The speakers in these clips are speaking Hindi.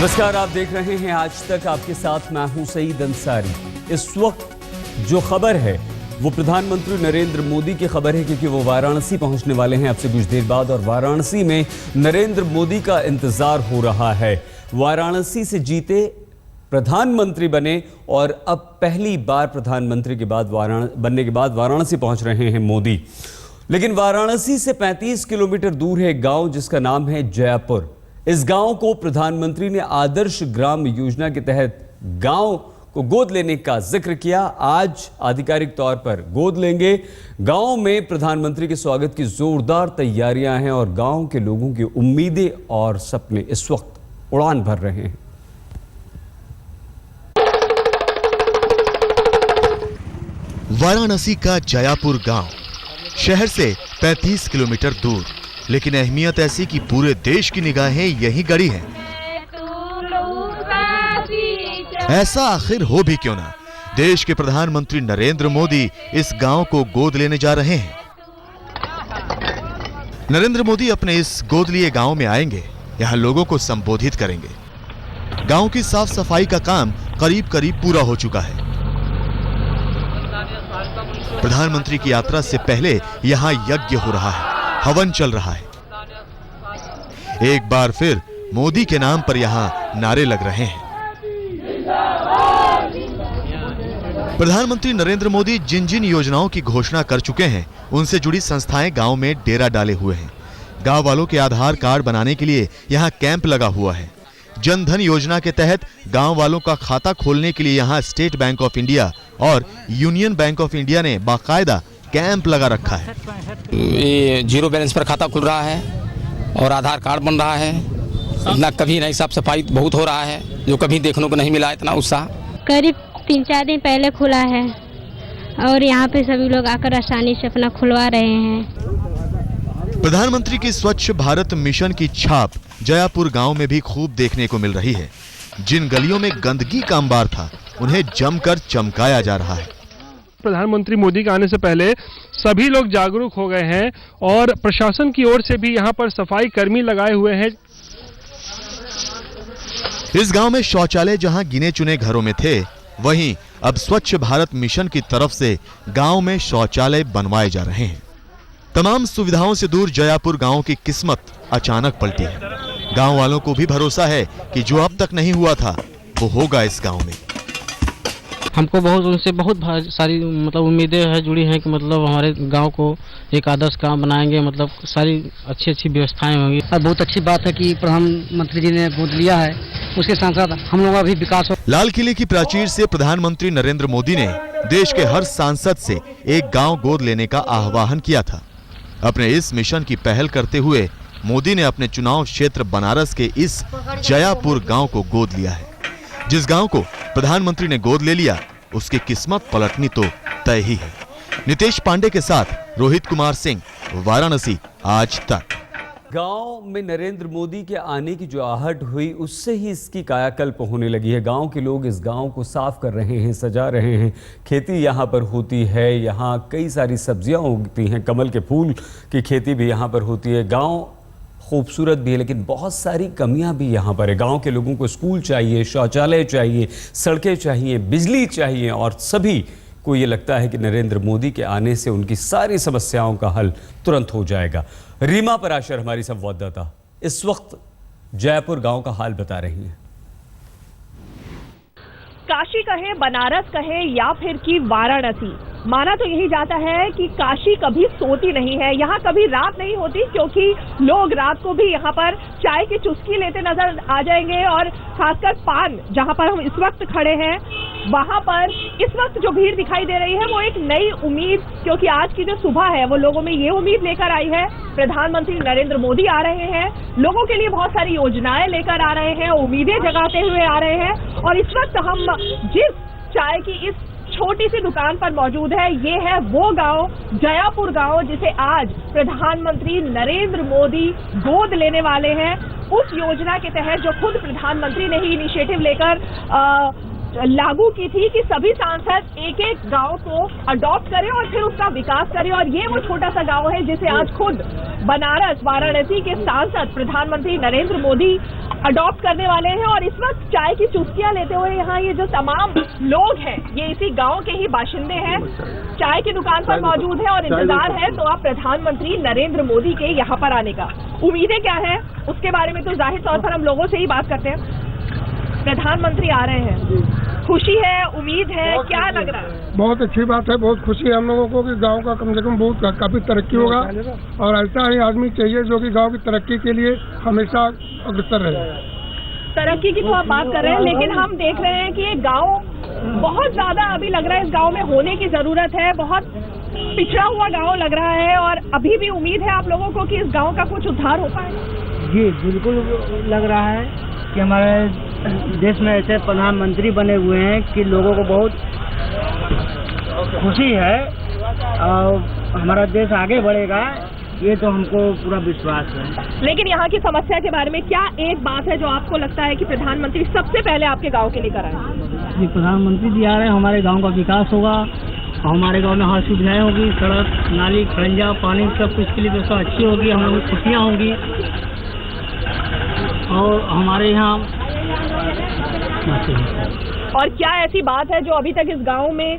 नमस्कार, आप देख रहे हैं आज तक। आपके साथ मैं हूं सईद अंसारी। इस वक्त जो खबर है वो प्रधानमंत्री नरेंद्र मोदी की खबर है, क्योंकि वो वाराणसी पहुंचने वाले हैं अब से कुछ देर बाद, और वाराणसी में नरेंद्र मोदी का इंतजार हो रहा है। वाराणसी से जीते प्रधानमंत्री बने और अब पहली बार प्रधानमंत्री के बाद बनने के बाद वाराणसी पहुंच रहे हैं मोदी। लेकिन वाराणसी से 35 किलोमीटर दूर है एक गांव जिसका नाम है जयापुर। इस गांव को प्रधानमंत्री ने आदर्श ग्राम योजना के तहत गांव को गोद लेने का जिक्र किया। आज आधिकारिक तौर पर गोद लेंगे। गांव में प्रधानमंत्री के स्वागत की जोरदार तैयारियां हैं और गांव के लोगों की उम्मीदें और सपने इस वक्त उड़ान भर रहे हैं। वाराणसी का जयापुर गांव शहर से 35 किलोमीटर दूर, लेकिन अहमियत ऐसी कि पूरे देश की निगाहें यहीं गड़ी हैं। ऐसा आखिर हो भी क्यों ना, देश के प्रधानमंत्री नरेंद्र मोदी इस गांव को गोद लेने जा रहे हैं। नरेंद्र मोदी अपने इस गोद लिए गांव में आएंगे, यहां लोगों को संबोधित करेंगे। गांव की साफ सफाई का काम करीब करीब पूरा हो चुका है। प्रधानमंत्री की यात्रा से पहले यहां यज्ञ हो रहा है, हवन चल रहा है। एक बार फिर मोदी के नाम पर यहां नारे लग रहे हैं। प्रधानमंत्री नरेंद्र मोदी जिन जिन योजनाओं की घोषणा कर चुके हैं, उनसे जुड़ी संस्थाएं गांव में डेरा डाले हुए हैं। गांव वालों के आधार कार्ड बनाने के लिए यहां कैंप लगा हुआ है। जन धन योजना के तहत गांव वालों का खाता खोलने के लिए यहां स्टेट बैंक ऑफ इंडिया और यूनियन बैंक ऑफ इंडिया ने बाकायदा कैंप लगा रखा है। ये जीरो बैलेंस पर खाता खुल रहा है और आधार कार्ड बन रहा है। इतना कभी नहीं, साफ सफाई बहुत हो रहा है, जो कभी देखने को नहीं मिला इतना उत्साह। करीब 3-4 दिन पहले खुला है और यहाँ पे सभी लोग आकर आसानी से अपना खुलवा रहे हैं। प्रधानमंत्री की स्वच्छ भारत मिशन की छाप जयापुर गांव में भी खूब देखने को मिल रही है। जिन गलियों में गंदगी का अंबार था, उन्हें जमकर चमकाया जा रहा है। प्रधानमंत्री मोदी के आने से पहले सभी लोग जागरूक हो गए हैं और प्रशासन की ओर से भी यहाँ पर सफाई कर्मी लगाए हुए हैं। इस गांव में शौचालय जहां गिने चुने घरों में थे, वहीं अब स्वच्छ भारत मिशन की तरफ से गांव में शौचालय बनवाए जा रहे हैं। तमाम सुविधाओं से दूर जयापुर गांव की किस्मत अचानक पलटी है। गांव वालों को भी भरोसा है कि जो अब तक नहीं हुआ था वो होगा इस गांव में। हमको उनसे बहुत सारी उम्मीदें है जुड़ी हैं कि हमारे गांव को एक आदर्श गांव बनाएंगे, सारी अच्छी व्यवस्थाएं होंगी। और बहुत अच्छी बात है कि प्रधानमंत्री जी ने गोद लिया है, उसके साथ साथ हम लोगों का भी विकास हो। लाल किले की प्राचीर से प्रधानमंत्री नरेंद्र मोदी ने देश के हर सांसद से एक गांव गोद लेने का आह्वान किया था। अपने इस मिशन की पहल करते हुए मोदी ने अपने चुनाव क्षेत्र बनारस के इस जयापुर गांव को गोद लिया है। जिस गांव को प्रधानमंत्री ने गोद ले लिया, उसकी किस्मत पलटनी तो तय ही है। नितेश पांडे के साथ रोहित कुमार सिंह, वाराणसी, आज तक। गांव में नरेंद्र मोदी के आने की जो आहट हुई, उससे ही इसकी कायाकल्प होने लगी है। गांव के लोग इस गांव को साफ कर रहे हैं, सजा रहे हैं। खेती यहां पर होती है, यहां कई सारी सब्जियां उगती हैं, कमल के फूल की खेती भी यहां पर होती है। गांव खूबसूरत भी है, लेकिन बहुत सारी कमियां भी यहाँ पर है। गांव के लोगों को स्कूल चाहिए, शौचालय चाहिए, सड़कें चाहिए, बिजली चाहिए, और सभी को ये लगता है कि नरेंद्र मोदी के आने से उनकी सारी समस्याओं का हल तुरंत हो जाएगा। रीमा पराशर हमारी संवाददाता इस वक्त जयपुर गांव का हाल बता रही हैं। काशी कहे, बनारस कहे या फिर कि वाराणसी, माना तो यही जाता है कि काशी कभी सोती नहीं है। यहाँ कभी रात नहीं होती, क्योंकि लोग रात को भी यहाँ पर चाय की चुस्की लेते नजर आ जाएंगे। और खासकर पान, जहाँ पर हम इस वक्त खड़े हैं, वहाँ पर इस वक्त जो भीड़ दिखाई दे रही है वो एक नई उम्मीद, क्योंकि आज की जो सुबह है वो लोगों में ये उम्मीद लेकर आई है, प्रधानमंत्री नरेंद्र मोदी आ रहे हैं, लोगों के लिए बहुत सारी योजनाएं लेकर आ रहे हैं, उम्मीदें जगाते हुए आ रहे हैं। और इस वक्त हम जिस चाय की इस छोटी सी दुकान पर मौजूद है, ये है वो गांव, जयापुर गांव, जिसे आज प्रधानमंत्री नरेंद्र मोदी गोद लेने वाले हैं। उस योजना के तहत जो खुद प्रधानमंत्री ने ही इनिशिएटिव लेकर लागू की थी कि सभी सांसद एक एक गांव को अडॉप्ट करें और फिर उसका विकास करें। और ये वो छोटा सा गांव है जिसे आज खुद बनारस, वाराणसी के सांसद प्रधानमंत्री नरेंद्र मोदी अडॉप्ट करने वाले हैं। और इस वक्त चाय की चुस्कियां लेते हुए यहाँ ये जो तमाम लोग हैं ये इसी गांव के ही बाशिंदे हैं, चाय की दुकान पर मौजूद है और इंतजार है तो आप प्रधानमंत्री नरेंद्र मोदी के यहाँ पर आने का। उम्मीदें क्या है उसके बारे में तो जाहिर तौर पर हम लोगों से ही बात करते हैं। प्रधानमंत्री आ रहे हैं, खुशी है, उम्मीद है, क्या लग रहा है? बहुत अच्छी बात है, बहुत खुशी है हम लोगों को कि गांव का कम से कम बहुत काफी तरक्की होगा और ऐसा ही आदमी चाहिए जो कि गांव की तरक्की के लिए हमेशा अग्रसर रहे। तरक्की की तो आप बात कर रहे हैं, लेकिन हम देख रहे हैं कि ये गांव बहुत ज्यादा अभी लग रहा है इस गांव में होने की जरूरत है, बहुत पिछड़ा हुआ गांव लग रहा है और अभी भी उम्मीद है आप लोगों को कि इस गांव का कुछ उद्धार हो पाए। जी बिल्कुल लग रहा है कि हमारे देश में ऐसे प्रधानमंत्री बने हुए हैं कि लोगों को बहुत खुशी है और हमारा देश आगे बढ़ेगा, ये तो हमको पूरा विश्वास है। लेकिन यहाँ की समस्या के बारे में क्या एक बात है जो आपको लगता है कि प्रधानमंत्री सबसे पहले आपके गांव के लिए कराएं? जी प्रधानमंत्री जी आ रहे हैं, हमारे गांव का विकास होगा, हमारे गांव में हर सुविधाएं होगी, सड़क, नाली, खरंजा, पानी, सब कुछ के लिए व्यवस्था अच्छी होगी, हम लोग खुशियाँ होंगी और हमारे यहाँ। और क्या ऐसी बात है जो अभी तक इस गांव में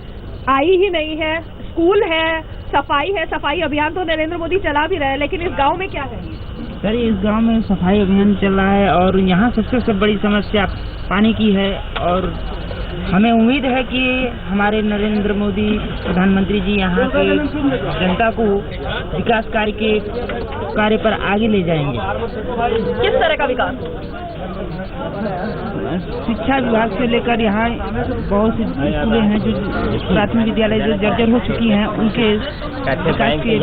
आई ही नहीं है? स्कूल है, सफाई है, सफाई अभियान तो नरेंद्र मोदी चला भी रहे हैं, लेकिन इस गांव में क्या है? सर इस गांव में सफाई अभियान चल रहा है और यहाँ सबसे बड़ी समस्या पानी की है और हमें उम्मीद है कि हमारे नरेंद्र मोदी प्रधानमंत्री जी यहाँ के जनता को विकास कार्य पर आगे ले जाएंगे। किस तरह का विकास? शिक्षा विभाग से लेकर यहाँ बहुत सी स्कूलें हैं जो प्राथमिक विद्यालय जो जर्जर हो चुकी हैं, उनके विकास के लिए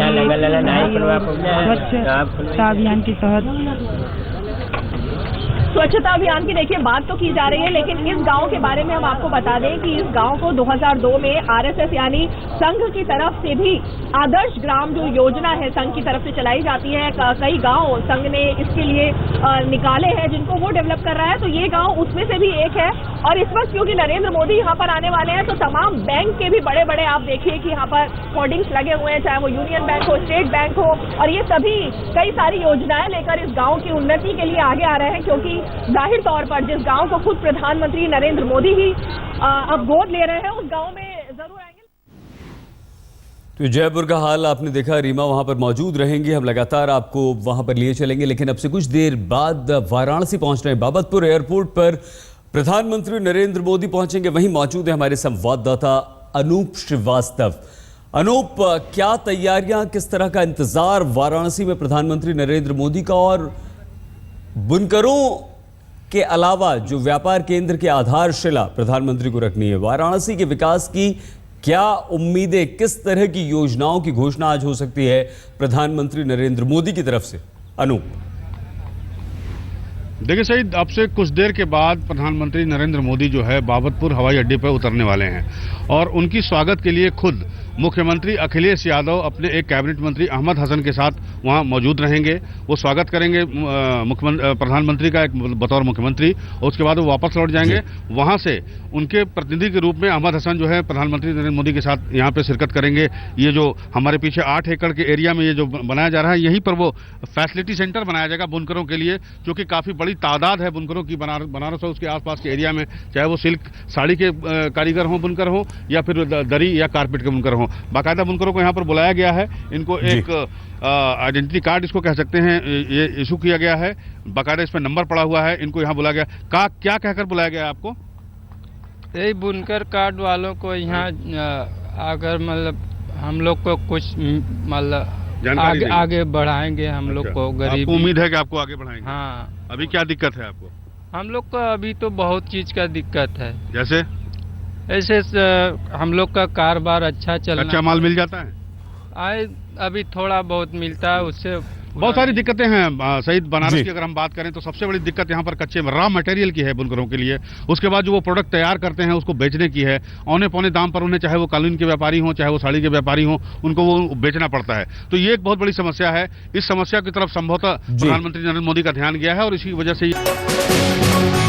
स्वच्छता अभियान के तहत स्वच्छता अभियान की देखिए बात तो की जा रही है, लेकिन इस गांव के बारे में हम आपको बता दें कि इस गांव को 2002 में आरएसएस यानी संघ की तरफ से भी आदर्श ग्राम जो योजना है संघ की तरफ से चलाई जाती है, कई गांव संघ ने इसके लिए निकाले हैं जिनको वो डेवलप कर रहा है, तो ये गांव उसमें से भी एक है। और इस वक्त क्योंकि नरेंद्र मोदी यहाँ पर आने वाले हैं तो तमाम बैंक के भी बड़े बड़े आप देखिए कि यहाँ पर होर्डिंग्स लगे हुए हैं, चाहे वो यूनियन बैंक हो, स्टेट बैंक हो, और ये सभी कई सारी योजनाएं लेकर इस गांव की उन्नति के लिए आगे आ रहे हैं, क्योंकि जाहिर तौर पर जिस गांव को खुद प्रधानमंत्री नरेंद्र मोदी ही अब गोद ले रहे हैं उस गांव में जरूर आएंगे। तो जयपुर का हाल आपने देखा, रीमा वहां पर मौजूद रहेंगे, हम लगातार आपको वहां पर लिए चलेंगे, लेकिन अब से कुछ देर बाद वाराणसी पहुंच रहे हैं। बाबतपुर एयरपोर्ट पर प्रधानमंत्री नरेंद्र मोदी पहुंचेंगे, वहीं मौजूद है हमारे संवाददाता अनूप श्रीवास्तव। अनूप, क्या तैयारियां, किस तरह का इंतजार वाराणसी में प्रधानमंत्री नरेंद्र मोदी का, और बुनकरों के अलावा जो व्यापार केंद्र के आधारशिला प्रधानमंत्री को रखनी है, वाराणसी के विकास की क्या उम्मीदें, किस तरह की योजनाओं की घोषणा आज हो सकती है प्रधानमंत्री नरेंद्र मोदी की तरफ से? अनूप, देखिए सईद, अब से कुछ देर के बाद प्रधानमंत्री नरेंद्र मोदी जो है बाबतपुर हवाई अड्डे पर उतरने वाले हैं और उनकी स्वागत के लिए खुद मुख्यमंत्री अखिलेश यादव अपने एक कैबिनेट मंत्री अहमद हसन के साथ वहां मौजूद रहेंगे। वो स्वागत करेंगे प्रधानमंत्री का एक बतौर मुख्यमंत्री, और उसके बाद वो वापस लौट जाएंगे। वहां से उनके प्रतिनिधि के रूप में अहमद हसन जो है प्रधानमंत्री नरेंद्र मोदी के साथ यहाँ पे शिरकत करेंगे। ये जो हमारे पीछे 8 एकड़ के एरिया में ये जो बनाया जा रहा है, यहीं पर वो फैसिलिटी सेंटर बनाया जाएगा बुनकरों के लिए, जो कि काफ़ी बड़ी तादाद है बुनकरों की बनारस और उसके आसपास के एरिया में, चाहे वो सिल्क साड़ी के कारीगर हों, बुनकर हों, या फिर दरी या कारपेट के बुनकर हों। बाकायदा बुनकरों को यहाँ पर बुलाया गया है, इनको एक आइडेंटिटी कार्ड इसको कह सकते हैं, ये इशू किया गया है, बाकायदा इस पर नंबर पड़ा हुआ है, इनको यहाँ बुलाया गया। क्या कहकर बुलाया गया है आपको? यही बुनकर कार्ड वालों को यहाँ अगर मतलब हम लोग को कुछ मतलब आगे बढ़ाएंगे, हम लोग को गरीब। उम्मीद है कि आपको आगे बढ़ाएंगे? हाँ। अभी क्या दिक्कत है आपको? हम लोग को अभी तो बहुत चीज का दिक्कत है। जैसे? ऐसे हम लोग का कारोबार अच्छा चल रहा है। अच्छा माल मिल जाता है? अभी थोड़ा बहुत मिलता है, उससे बहुत सारी दिक्कतें हैं सईद। बनारस की अगर हम बात करें तो सबसे बड़ी दिक्कत यहाँ पर कच्चे रॉ मटेरियल की है बुनकरों के लिए। उसके बाद जो वो प्रोडक्ट तैयार करते हैं उसको बेचने की है, औने पौने दाम पर उन्हें, चाहे वो कालीन के व्यापारी हों, चाहे वो साड़ी के व्यापारी हों, उनको वो बेचना पड़ता है। तो ये एक बहुत बड़ी समस्या है। इस समस्या की तरफ संभवतः प्रधानमंत्री नरेंद्र मोदी का ध्यान गया है और इसी वजह से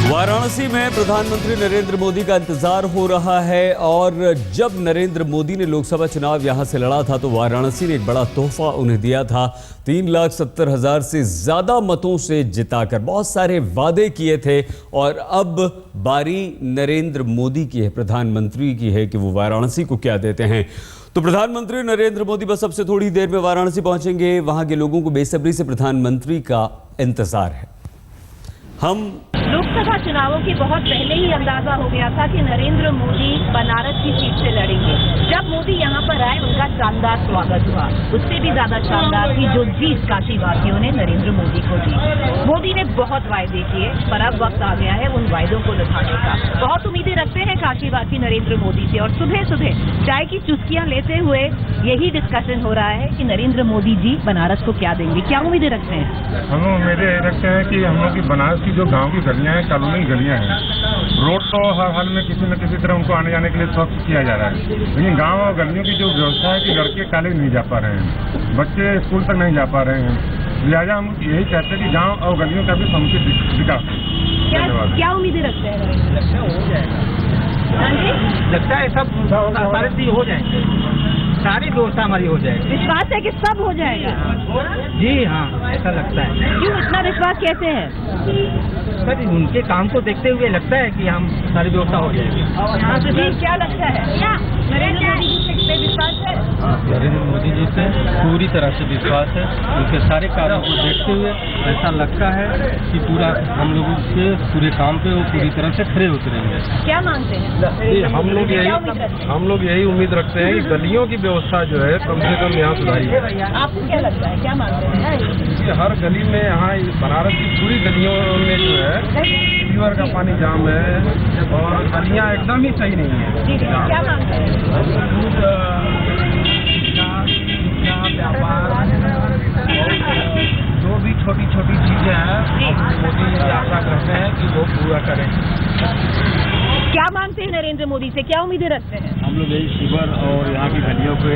वाराणसी में प्रधानमंत्री नरेंद्र मोदी का इंतजार हो रहा है। और जब नरेंद्र मोदी ने लोकसभा चुनाव यहां से लड़ा था तो वाराणसी ने एक बड़ा तोहफा उन्हें दिया था। 3,70,000 से ज्यादा मतों से जिताकर बहुत सारे वादे किए थे और अब बारी नरेंद्र मोदी की है, प्रधानमंत्री की है कि वो वाराणसी को क्या देते हैं। तो प्रधानमंत्री नरेंद्र मोदी बस अब से थोड़ी देर में वाराणसी पहुंचेंगे। वहां के लोगों को बेसब्री से प्रधानमंत्री का इंतजार है। हम लोकसभा चुनावों के बहुत पहले ही अंदाजा हो गया था कि नरेंद्र मोदी बनारस की सीट से लड़ेंगे। जब मोदी यहाँ पर आए उनका शानदार स्वागत हुआ, उससे भी ज्यादा शानदार थी जो जीत काशीवासियों ने नरेंद्र मोदी को दी। मोदी ने बहुत वायदे किए, पर अब वक्त आ गया है उन वायदों को निभाने का। बहुत उम्मीदें रखते हैं काशीवासी नरेंद्र मोदी से, और सुबह सुबह चाय की चुस्कियां लेते हुए यही डिस्कशन हो रहा है कि नरेंद्र मोदी जी बनारस को क्या देंगे। क्या उम्मीदें रखते हैं? हम उम्मीदें रखते हैं कि हम लोग की बनारस की जो गाँव की गलियाँ हैं, कॉलोनी गलियाँ हैं, रोड तो हर हाल में किसी न किसी तरह उनको आने जाने के लिए स्वच्छ किया जा रहा है, लेकिन गांव और गलियों की जो व्यवस्था है कि लड़के कॉलेज नहीं जा पा रहे हैं, बच्चे स्कूल तक नहीं जा पा रहे हैं। लिहाजा हम यही चाहते हैं कि गांव और गलियों का भी समुचित विकास। क्या उम्मीदें रखते हैं? लगता है सब सारे चीज हो जाएंगे, सारी व्यवस्था हमारी हो जाएगी। विश्वास है कि सब हो जाएगा? जी हाँ, ऐसा लगता है। क्यों इतना विश्वास कैसे है? सर उनके काम को देखते हुए लगता है कि हम सारी व्यवस्था हो जाएगी। यहाँ से जी क्या लगता है? नरेंद्र मोदी जी से विश्वास है? नरेंद्र मोदी जी से पूरी तरह से विश्वास है। उनके सारे कार्यों को देखते हुए ऐसा लगता है कि पूरा हम लोगों के पूरे काम पे वो पूरी तरह से खड़े उतरेंगे। क्या मानते हैं? हम लोग यही उम्मीद रखते हैं कि गलियों की व्यवस्था जो है कम से कम यहाँ सुधारी है। आपको क्या लगता है, क्या मानते हैं? हर गली में यहाँ बनारस की पूरी गलियों में जो है सीवर का पानी जाम है और गलियाँ एकदम ही सही नहीं है। जी क्या मांगते हैं? व्यापार जो भी छोटी छोटी चीजें हैं मोदी जी आशा करते हैं कि वो पूरा करें। क्या मांगते हैं नरेंद्र मोदी से, क्या उम्मीदें रखते हैं? हम लोग यही सीवर और यहाँ की गलियों पे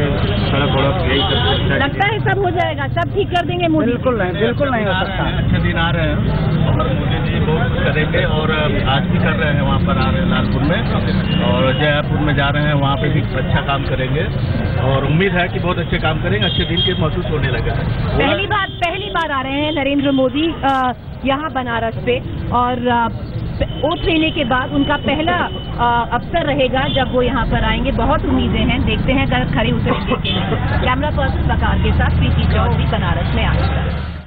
सड़क वड़क यही सब लगता है सब हो जाएगा, सब ठीक कर देंगे मोदी? बिल्कुल नहीं हो सकता। अच्छे दिन आ रहे हैं और मोदी जी बहुत करेंगे और आज भी कर रहे हैं। वहाँ पर आ रहे हैं लालपुर में और जयपुर में जा रहे हैं, वहाँ पे भी अच्छा काम करेंगे और उम्मीद है कि बहुत अच्छे काम करेंगे, अच्छे दिन के महसूस होने लगे। पहली बार आ रहे हैं नरेंद्र मोदी यहाँ बनारस पे, और ओथ लेने के बाद उनका पहला अवसर रहेगा जब वो यहाँ पर आएंगे। बहुत उम्मीदें हैं, देखते हैं अगर खरे उतरेंगे। कैमरा पर्सन वकार के साथ प्रीति चौधरी, बनारस में आए।